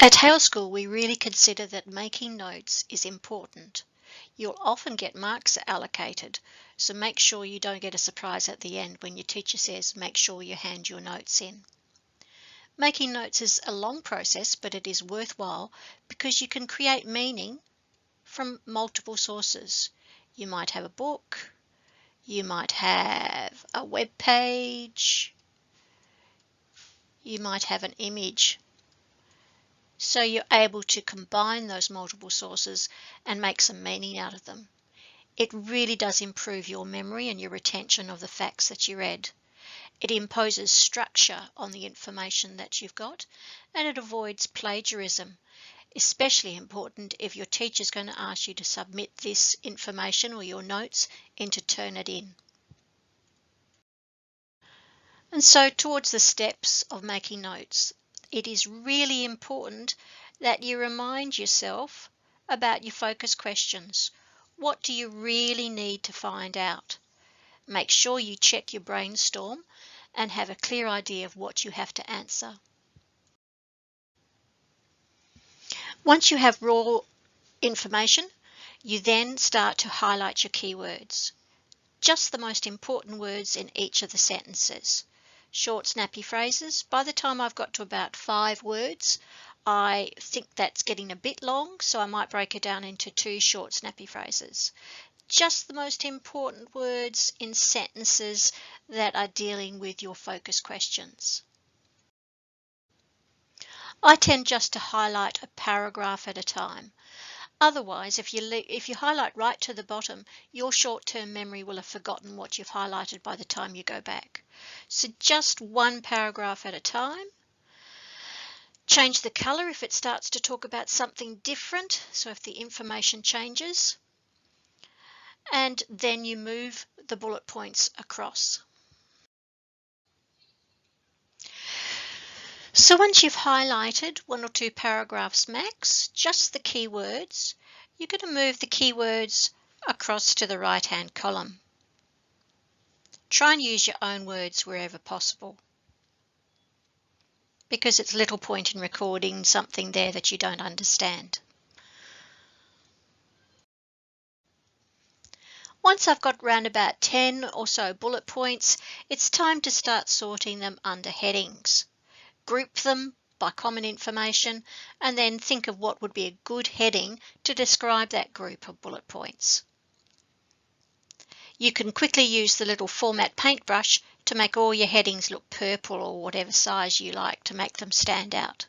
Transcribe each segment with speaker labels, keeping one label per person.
Speaker 1: At Hale School, we really consider that making notes is important. You'll often get marks allocated, so make sure you don't get a surprise at the end when your teacher says, make sure you hand your notes in. Making notes is a long process, but it is worthwhile because you can create meaning from multiple sources. You might have a book, you might have a web page, you might have an image. So you're able to combine those multiple sources and make some meaning out of them. It really does improve your memory and your retention of the facts that you read. It imposes structure on the information that you've got, and it avoids plagiarism, especially important if your teacher's going to ask you to submit this information or your notes and to Turnitin. And so towards the steps of making notes, it is really important that you remind yourself about your focus questions. What do you really need to find out? Make sure you check your brainstorm and have a clear idea of what you have to answer. Once you have raw information, you then start to highlight your keywords. Just the most important words in each of the sentences. Short, snappy phrases. By the time I've got to about 5 words, I think that's getting a bit long, so I might break it down into 2 short, snappy phrases. Just the most important words in sentences that are dealing with your focus questions. I tend just to highlight a paragraph at a time. Otherwise, if you highlight right to the bottom, your short-term memory will have forgotten what you've highlighted by the time you go back. So just one paragraph at a time. Change the colour if it starts to talk about something different, so if the information changes. And then you move the bullet points across. So once you've highlighted 1 or 2 paragraphs max, just the keywords, you're going to move the keywords across to the right-hand column. Try and use your own words wherever possible, because it's little point in recording something there that you don't understand. Once I've got round about 10 or so bullet points, it's time to start sorting them under headings. Group them by common information and then think of what would be a good heading to describe that group of bullet points. You can quickly use the little format paintbrush to make all your headings look purple or whatever size you like to make them stand out.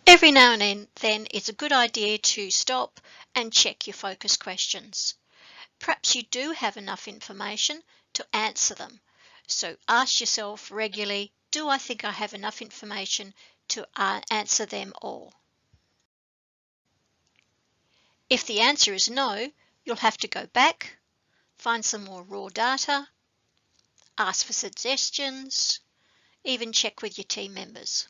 Speaker 1: Every now and then it's a good idea to stop and check your focus questions. Perhaps you do have enough information to answer them. So ask yourself regularly, do I think I have enough information to answer them all? If the answer is no, you'll have to go back, find some more raw data, ask for suggestions, even check with your team members.